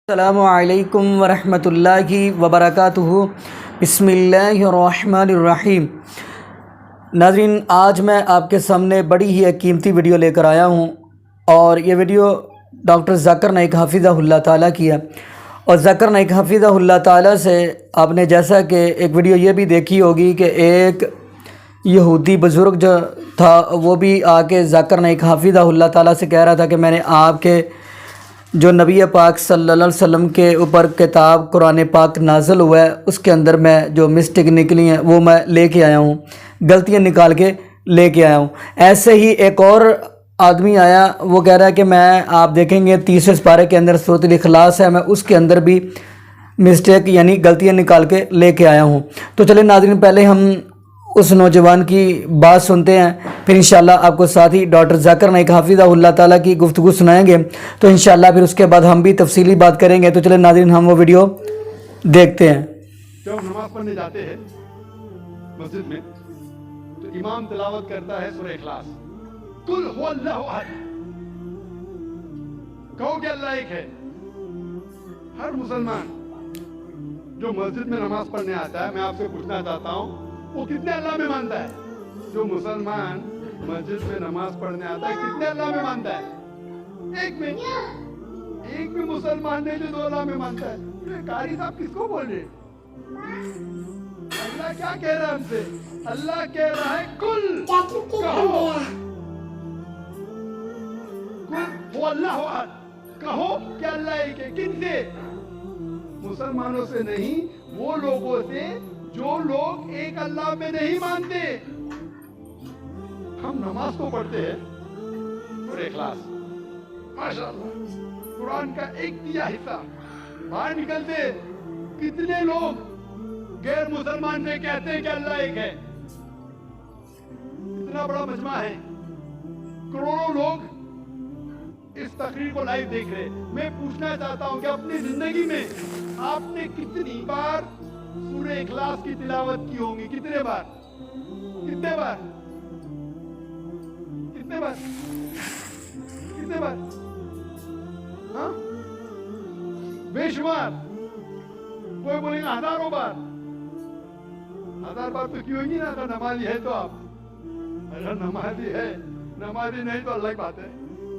السلام علیکم ورحمۃ اللہ وبرکاتہ۔ بسم اللہ الرحمن الرحیم۔ ناظرین، آج میں آپ کے سامنے بڑی ہی ایک قیمتی ویڈیو لے کر آیا ہوں، اور یہ ویڈیو ڈاکٹر ذاکر نائک حفظہ اللہ تعالیٰ کی ہے۔ اور ذاکر نائک حفظہ اللہ تعالیٰ سے آپ نے جیسا کہ ایک ویڈیو یہ بھی دیکھی ہوگی کہ ایک یہودی بزرگ جو تھا وہ بھی آ کے ذاکر نائک حفظہ اللہ تعالیٰ سے کہہ رہا تھا کہ میں نے آپ کے جو نبی پاک صلی اللہ علیہ وسلم کے اوپر کتاب قرآن پاک نازل ہوا ہے اس کے اندر میں جو مسٹیک نکلی ہیں وہ میں لے کے آیا ہوں، غلطیاں نکال کے لے کے آیا ہوں۔ ایسے ہی ایک اور آدمی آیا، وہ کہہ رہا ہے کہ میں آپ دیکھیں گے 30 سپارے کے اندر سورۃ الاخلاص ہے، میں اس کے اندر بھی مسٹیک یعنی غلطیاں نکال کے لے کے آیا ہوں۔ تو چلیں ناظرین، پہلے ہم اس نوجوان کی بات سنتے ہیں، پھر انشاءاللہ آپ کو ساتھ ہی ڈاکٹر ذاکر نائک حفظہ اللہ تعالیٰ کی گفتگو سنائیں گے، تو انشاءاللہ پھر اس کے بعد ہم بھی تفصیلی بات کریں گے۔ تو چلیں ناظرین، ہم وہ ویڈیو دیکھتے ہیں۔ جب نماز پڑھنے جاتے ہیں مسجد میں تو امام تلاوت کرتا ہے سورہ اخلاص، قل هو اللہ احد، کہو کہ اللہ ایک ہے۔ ہر مسلمان جو مسجد میں نماز پڑھنے آتا ہے، میں آپ سے پوچھنا چاہتا ہوں وہ کتنے اللہ میں مانتا ہے؟ جو مسلمان مسجد میں نماز پڑھنے آتا ہے کتنے اللہ میں مانتا ہے؟ ایک بھی مسلمان نہیں جو 2 اللہ میں مانتا ہے۔ یہ قاری صاحب کس کو بول رہے؟ اللہ کیا کہہ رہا ہے ہم سے؟ اللہ کہہ رہا ہے کل کہو، کل هو اللہ احد، کہو کہ اللہ ایک ہے۔ کن سے؟ مسلمانوں سے نہیں، وہ لوگوں سے جو لوگ ایک اللہ میں نہیں مانتے۔ ہم نماز تو پڑھتے ہیں سورہ اخلاص، ماشاءاللہ قرآن کا 1/3 حصہ باہر نکلتے، کتنے لوگ غیر مسلمان سے کہتے ہیں کہ اللہ ایک ہے؟ اتنا بڑا مجمع ہے، کروڑوں لوگ اس تقریر کو لائیو دیکھ رہے۔ میں پوچھنا چاہتا ہوں کہ اپنی زندگی میں آپ نے کتنی بار سورہ اخلاص کی تلاوت کی ہوں گی؟ کتنے بار؟ کتنے بار؟ کتنے بار؟ کتنے بار؟ ہاں بے شمار۔ کوئی بولے گا 1000 بار۔ 1000 بار تو کیوں گی نا، اگر نمازی ہے تو آپ، اگر نمازی ہے، نمازی نہیں تو اللہ کی بات ہے۔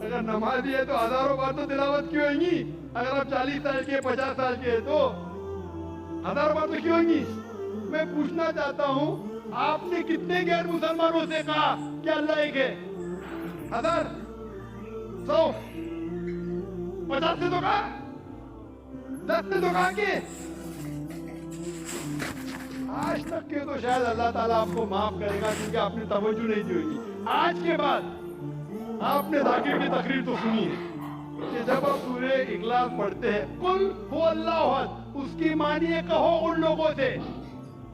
اگر نمازی ہے تو 1000 بار تو تلاوت کیوں گی؟ اگر آپ 40 سال کے 50 سال کے تو 1000 بار تو کیوں گی؟ میں پوچھنا چاہتا ہوں آپ نے کتنے غیر مسلمانوں سے کہا کہ اللہ ایک ہے؟ 1000 100 50 سے تو کہا، 10 سے تو کہا کہ آج تک کے تو شاید اللہ تعالیٰ آپ کو معاف کرے گا کیونکہ آپ نے توجہ نہیں دی ہوگی۔ آج کے بعد آپ نے ذاکر کی تقریر تو سنی ہے کہ جب آپ سورہ اخلاص پڑھتے ہیں قل هو اللہ احد، اس کی معنی ہے کہو ان لوگوں سے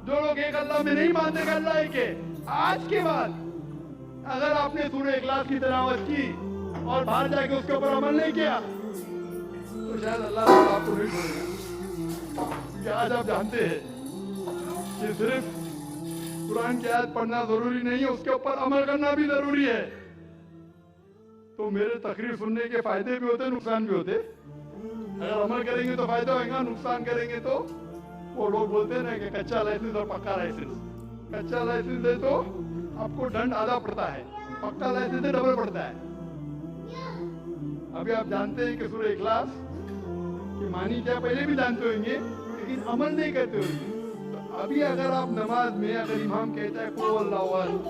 جو لوگ ایک اللہ میں نہیں مانتے کہ اللہ ایک ہے۔ آج کے بعد اگر آپ نے سورہ اخلاص کی تلاوت کی اور باہر جا کے اس کے اوپر عمل نہیں کیا تو شاید اللہ تعالیٰ آپ کو نہیں چھوڑے گا، کیونکہ آج آپ جانتے ہیں کہ صرف قرآن کی آیت پڑھنا ضروری نہیں ہے، اس کے اوپر عمل کرنا بھی ضروری ہے۔ تو میرے تقریر سننے کے فائدے بھی ہوتے، نقصان بھی ہوتے۔ اگر عمل کریں گے تو فائدہ ہوگا، نقصان کریں گے تو وہ لوگ بولتے ہیں نا کہ کچا لائسنس اور پکا لائسنس۔ کچا لائسنس ہے تو آپ کو دنڈ آدھا پڑتا ہے، پکا لائسنس ہے ڈبل پڑتا ہے۔ ابھی آپ جانتے ہیں کہ سورہ اخلاص کی معنی کیا پہلے بھی جانتے ہوں گے لیکن عمل نہیں کرتے ہوں گے۔ تو ابھی اگر آپ نماز میں اگر امام کہتا ہے قل اللہ احد،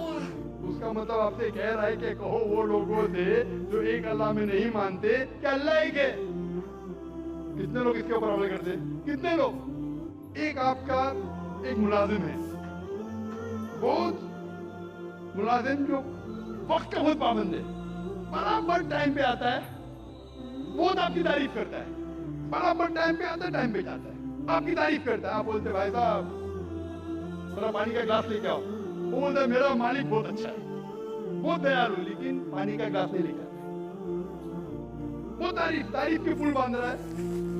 اس کا مطلب آپ سے کہہ رہا ہے کہ کہو وہ لوگوں سے جو ایک اللہ میں نہیں مانتے کہ اللہ ایک ہے۔ کتنے لوگ اس کے اوپر عمل کرتے؟ کتنے لوگ؟ ایک آپ کا ایک ملازم ہے، بہت ملازم جو وقت کا بہت پابند ہے، برابر ٹائم پہ آتا ہے، بہت آپ کی تعریف کرتا ہے، برابر ٹائم پہ آتا ہے، ٹائم پہ جاتا ہے، آپ کی تعریف کرتا ہے۔ آپ بولتے بھائی صاحب ذرا پانی کا گلاس لے کے آؤ، وہ بولتا ہے میرا مالک بہت اچھا ہے، بہت دیالو، لیکن پانی کا گلاس نہیں لے کے آتا۔ وہ تعریف کے پل باندھ رہا ہے،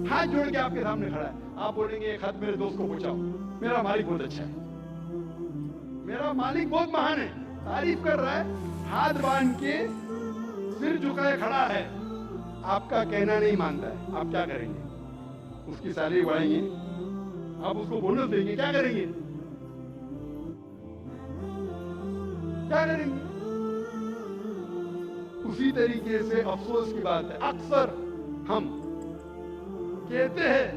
ہاتھ جوڑ کے آپ کے سامنے کھڑا ہے۔ آپ بولیں گے ایک خط میرے دوست کو پہنچاؤ، میرا مالک بہت اچھا ہے، میرا مالک بہت مہان ہے، تعریف کر رہا ہے، ہاتھ باندھ کے سر جھکائے کھڑا ہے، آپ کا کہنا نہیں مانتا ہے، آپ کیا کریں گے؟ اس کی سیلری بڑھائیں گے, آپ اس کو بونس دیں گے, کیا کریں گے؟ کیا کریں گے؟ اسی طریقے سے افسوس کی بات ہے, اکثر ہم کہتے ہیں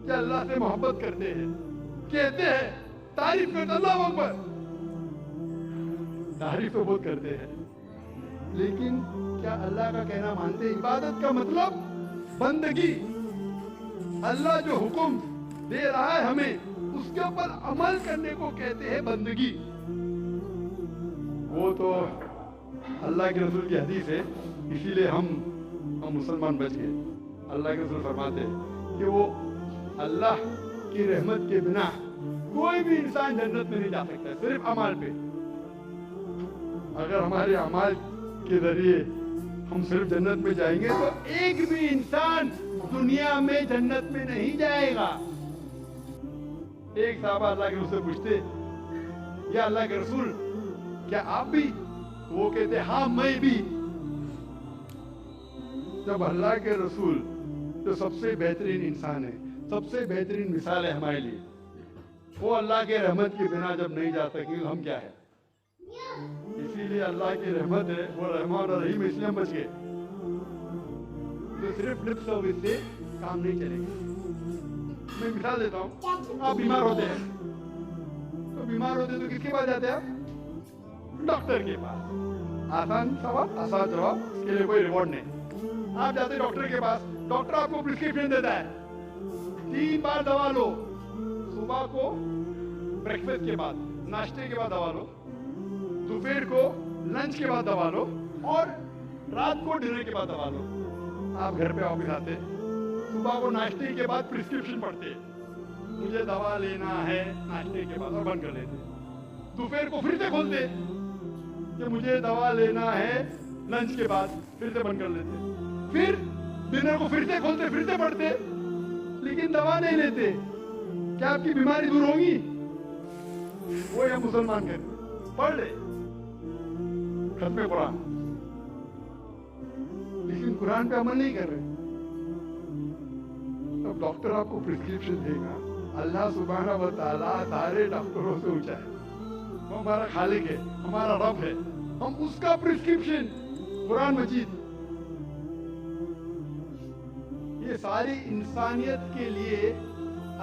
کہ اللہ سے محبت کرتے ہیں, کہتے ہیں تعریف کرتے, اللہ اکبر, تعریف تو بہت کرتے ہیں, لیکن کیا اللہ کا کہنا مانتے ہیں؟ عبادت کا مطلب بندگی, اللہ جو حکم دے رہا ہے ہمیں اس کے اوپر عمل کرنے کو کہتے ہیں بندگی. وہ تو اللہ کے رسول کی حدیث ہے, اسی لیے ہم مسلمان بچ گئے. اللہ کے رسول فرماتے ہیں کہ وہ اللہ کی رحمت کے بنا کوئی بھی انسان جنت میں نہیں جا سکتا, صرف عمل پہ. اگر ہمارے اعمال کے ذریعے ہم صرف جنت میں جائیں گے تو ایک بھی انسان دنیا میں جنت میں نہیں جائے گا. ایک صحابہ اللہ کے رسول سے پوچھتے, یا اللہ کے رسول کیا آپ بھی؟ وہ کہتے ہاں میں بھی. جب اللہ کے رسول جو سب سے بہترین انسان ہے, سب سے بہترین مثال ہے ہمارے لیے, وہ اللہ کے رحمت کے بنا جب نہیں جا سکیں ہم کیا ہے؟ اسی لیے اللہ کی رحمت ہے, وہ رحمان اور رحیم, اس لیے ہم بچ گئے. تو صرف لپ سروس سے کام نہیں چلے گا. میں مثال دیتا ہوں, آپ بیمار ہوتے ہیں تو کس کے پاس جاتے ہیں آپ؟ ڈاکٹر کے پاس. آسان سوال, آسان جواب, اس کے لیے کوئی ریوارڈ نہیں. آپ جاتے ہیں ڈاکٹر کے پاس, ڈاکٹر آپ کو پرسکرپشن دیتا ہے, 3 بار دوا لو, صبح کو بریکفاسٹ کے بعد, ناشتے کے بعد دوا لو, دوپہر کو لنچ کے بعد دوا لو, اور رات کو ڈنر کے بعد دوا لو. آپ گھر پہ واپس آتے, صبح کو ناشتے کے بعد پرسکرپشن پڑھتے, مجھے دوا لینا ہے ناشتے کے بعد, اور بند کر لیتے. دوپہر کو پھر سے کھولتے کہ مجھے دوا لینا ہے لنچ کے بعد, پھر سے بند کر لیتے. پھر ڈنر کو پھر سے کھولتے, پھر سے پڑھتے, لیکن دوا نہیں لیتے. کیا آپ کی بیماری دور ہوگی؟ وہ یا مسلمان کرتے, پڑھ لے ختم قرآن, لیکن قرآن پہ عمل نہیں کر رہے. اب ڈاکٹر آپ کو پرسکرپشن دے گا, اللہ سبحانہ و تعالیٰ سارے ڈاکٹروں سے اونچا ہے, وہ ہمارا خالق ہے, ہمارا رب ہے, ہم اس کا پرسکرپشن قرآن مجید, یہ ساری انسانیت کے لیے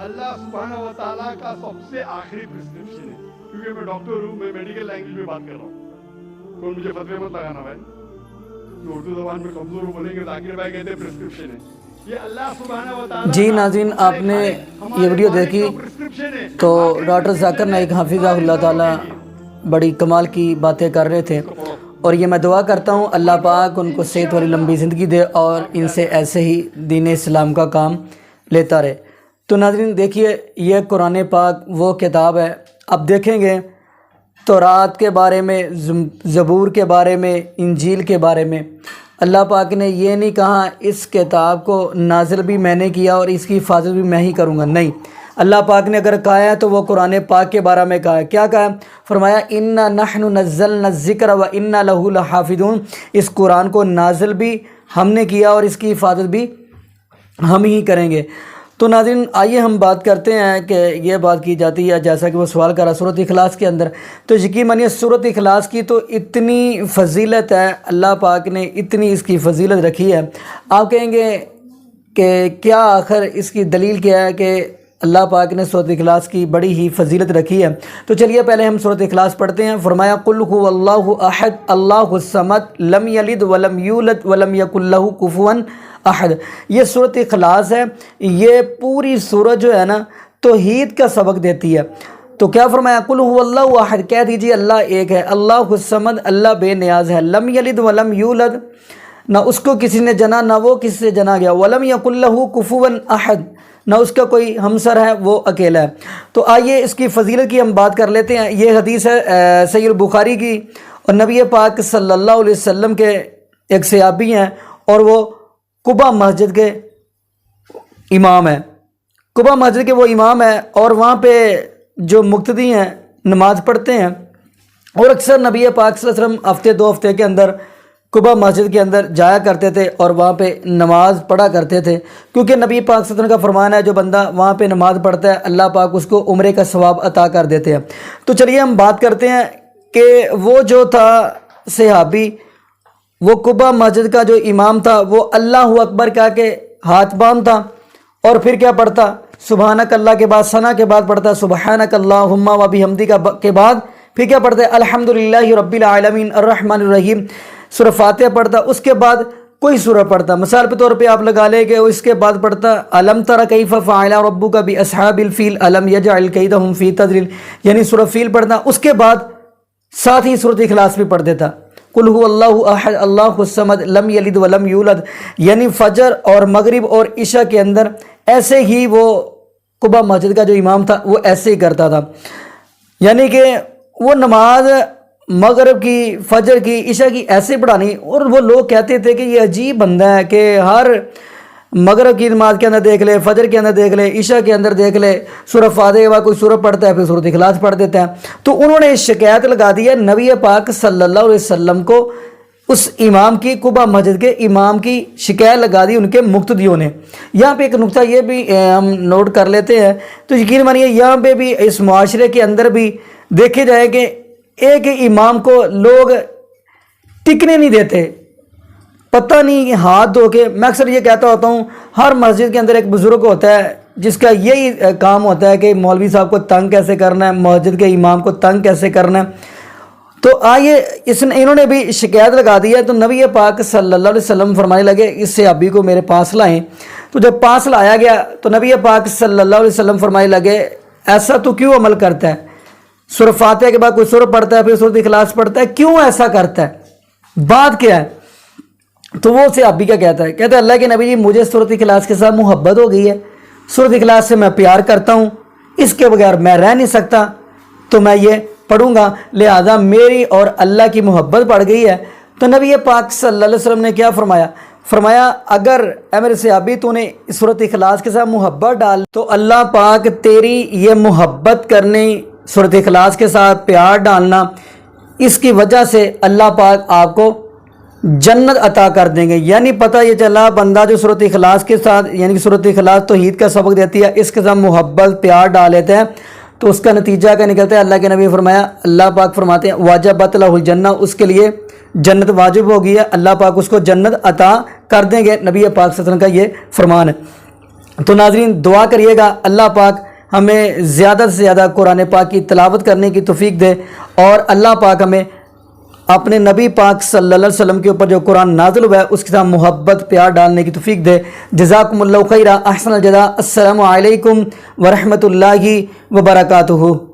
اللہ سبحانہ و تعالیٰ کا سب سے آخری پرسکرپشن ہے. کیونکہ میں ڈاکٹر ہوں, میں میڈیکل لینگویج میں بات کر رہا ہوں, کوئی مجھے فتوے مت لگانا بھائی. اردو زبان میں کمزور بولیں گے, ذاکر بھائی کہتے ہیں پرسکرپشن ہے. یہ اللہ سبحانہ و تعالیٰ. جی ناظرین, آپ نے یہ ویڈیو دیکھی تو ڈاکٹر ذاکر نائک حافظہ اللہ تعالیٰ بڑی کمال کی باتیں کر رہے تھے, اور یہ میں دعا کرتا ہوں اللہ پاک ان کو صحت والی لمبی زندگی دے اور ان سے ایسے ہی دین اسلام کا کام لیتا رہے. تو ناظرین دیکھیے, یہ قرآن پاک وہ کتاب ہے, اب دیکھیں گے تورات کے بارے میں, زبور کے بارے میں, انجیل کے بارے میں. اللہ پاک نے یہ نہیں کہا اس کتاب کو نازل بھی میں نے کیا اور اس کی حفاظت بھی میں ہی کروں گا, نہیں. اللہ پاک نے اگر کہا ہے تو وہ قرآن پاک کے بارے میں کہا ہے. کیا کہا ہے؟ فرمایا انا نحن نزلنا الذکر و انا لہ لحافظون, اس قرآن کو نازل بھی ہم نے کیا اور اس کی حفاظت بھی ہم ہی کریں گے. تو ناظرین آئیے ہم بات کرتے ہیں کہ یہ بات کی جاتی ہے جیسا کہ وہ سوال کرا سورۃ اخلاص کے اندر. تو یقین مانیے سورۃ اخلاص کی تو اتنی فضیلت ہے, اللہ پاک نے اتنی اس کی فضیلت رکھی ہے. آپ کہیں گے کہ کیا آخر اس کی دلیل کیا ہے کہ اللہ پاک نے سورۃ اخلاص کی بڑی ہی فضیلت رکھی ہے؟ تو چلیے پہلے ہم سورۃ اخلاص پڑھتے ہیں. فرمایا قل هو اللہ احد اللہ الصمد لم یلد ولم یولد ولم یکن لہ کفوا احد. یہ سورۃ اخلاص ہے, یہ پوری سورت جو ہے نا توحید کا سبق دیتی ہے. تو کیا فرمایا؟ قل هو اللہ احد, کہہ دیجیے اللہ ایک ہے, اللہ الصمد اللہ بے نیاز ہے, لم یلد ولم یولد نہ اس کو کسی نے جنا نہ وہ کسی سے جنا گیا, ولم یکن لہ کفوا احد نہ اس کا کوئی ہمسر ہے, وہ اکیلا ہے. تو آئیے اس کی فضیلت کی ہم بات کر لیتے ہیں. یہ حدیث ہے صحیح البخاری کی, اور نبی پاک صلی اللہ علیہ وسلم کے ایک صحابی ہیں اور وہ قباء مسجد کے امام ہیں. قباء مسجد کے وہ امام ہیں اور وہاں پہ جو مقتدی ہیں نماز پڑھتے ہیں, اور اکثر نبی پاک صلی اللہ علیہ وسلم ہفتے 2 ہفتے کے اندر قبا مسجد کے اندر جایا کرتے تھے اور وہاں پہ نماز پڑھا کرتے تھے، کیونکہ نبی پاک صلی اللہ علیہ وسلم کا فرمان ہے جو بندہ وہاں پہ نماز پڑھتا ہے اللہ پاک اس کو عمرے کا ثواب عطا کر دیتے ہیں۔ تو چلیے ہم بات کرتے ہیں کہ وہ جو تھا صحابی، وہ قبا مسجد کا جو امام تھا، وہ اللہ اکبر کہہ کے ہاتھ باندھتا اور پھر کیا پڑھتا؟ سبحانک اللہ کے بعد ثنا کے بعد پڑھتا سبحانک اللہم و بحمدک کے بعد پھر کیا پڑھتا ہے؟ الحمدللہ رب العالمین الرحمن الرحیم، سورہ فاتحہ پڑھتا، اس کے بعد کوئی سورہ پڑھتا۔ مثال کے طور پہ آپ لگا لیں کہ اس کے بعد پڑھتا الم تر کیف فعل ربک باصحاب الفیل الم یجعل کیدہم فی تضلیل، یعنی سورہ فیل پڑھتا، اس کے بعد ساتھ ہی سورۃ اخلاص بھی پڑھ دیتا، قل هو اللہ احد اللہ الصمد لم یلد ولم یولد، یعنی فجر اور مغرب اور عشاء کے اندر ایسے ہی وہ قبا مسجد کا جو امام تھا وہ ایسے ہی کرتا تھا، یعنی کہ وہ نماز مغرب کی، فجر کی، عشاء کی ایسے پڑھانی۔ اور وہ لوگ کہتے تھے کہ یہ عجیب بندہ ہے کہ ہر مغرب کی نماز کے اندر دیکھ لے، فجر کے اندر دیکھ لے، عشاء کے اندر دیکھ لے، سورہ فاتحہ کے بعد کوئی سورہ پڑھتا ہے پھر سورۃ اخلاص پڑھ دیتا ہے۔ تو انہوں نے شکایت لگا دی ہے نبی پاک صلی اللہ علیہ وسلم کو، اس امام کی، قبا مسجد کے امام کی شکایت لگا دی ان کے مقتدیوں نے۔ یہاں پہ ایک نقطہ یہ بھی ہم نوٹ کر لیتے ہیں، تو یقین مانیے یہاں پہ بھی اس معاشرے کے اندر بھی دیکھے جائے کہ ایک امام کو لوگ ٹکنے نہیں دیتے، پتہ نہیں ہاتھ دھو کے۔ میں اکثر یہ کہتا ہوتا ہوں ہر مسجد کے اندر ایک بزرگ ہوتا ہے جس کا یہی کام ہوتا ہے کہ مولوی صاحب کو تنگ کیسے کرنا ہے، مسجد کے امام کو تنگ کیسے کرنا ہے۔ تو آئیے انہوں نے بھی شکایت لگا دی ہے، تو نبی پاک صلی اللہ علیہ وسلم فرمانے لگے اس صحابی کو میرے پاس لائیں۔ تو جب پاس لایا گیا تو نبی پاک صلی اللہ علیہ وسلم فرمانے لگے ایسا تو کیوں عمل کرتا ہے؟ سورہ فاتحہ کے بعد کوئی سورہ پڑھتا ہے پھر سورۃ اخلاص پڑھتا ہے، کیوں ایسا کرتا ہے؟ بات کیا ہے؟ تو وہ صحابی کیا کہتا ہے؟ کہتا ہے اللہ کے نبی جی مجھے سورۃ اخلاص کے ساتھ محبت ہو گئی ہے، سورۃ اخلاص سے میں پیار کرتا ہوں، اس کے بغیر میں رہ نہیں سکتا، تو میں یہ پڑھوں گا، لہذا میری اور اللہ کی محبت بڑھ گئی ہے۔ تو نبی پاک صلی اللہ علیہ وسلم نے کیا فرمایا؟ فرمایا اگر اے میرے صحابی تو نے سورۃ اخلاص کے ساتھ محبت ڈال تو اللہ پاک تیری یہ محبت کرنے، سورۃ اخلاص کے ساتھ پیار ڈالنا، اس کی وجہ سے اللہ پاک آپ کو جنت عطا کر دیں گے۔ یعنی پتہ یہ چلا بندہ جو سورۃ اخلاص کے ساتھ، یعنی کہ سورۃ اخلاص توحید کا سبق دیتی ہے، اس کے ساتھ محبت پیار ڈال لیتے ہیں تو اس کا نتیجہ کیا نکلتا ہے؟ اللہ کے نبی فرمایا، اللہ پاک فرماتے ہیں واجبت لہ الجنہ، اس کے لیے جنت واجب ہو گئی ہے، اللہ پاک اس کو جنت عطا کر دیں گے، نبی پاک صلی اللہ علیہ وسلم کا یہ فرمان ہے۔ تو ناظرین دعا کریے گا اللہ پاک ہمیں زیادہ سے زیادہ قرآن پاک کی تلاوت کرنے کی توفیق دے، اور اللہ پاک ہمیں اپنے نبی پاک صلی اللہ علیہ وسلم کے اوپر جو قرآن نازل ہوا ہے اس کے ساتھ محبت پیار ڈالنے کی توفیق دے۔ جزاکم اللہ خیرہ، احسن الجزاء، السلام علیکم ورحمۃ اللہ وبرکاتہ۔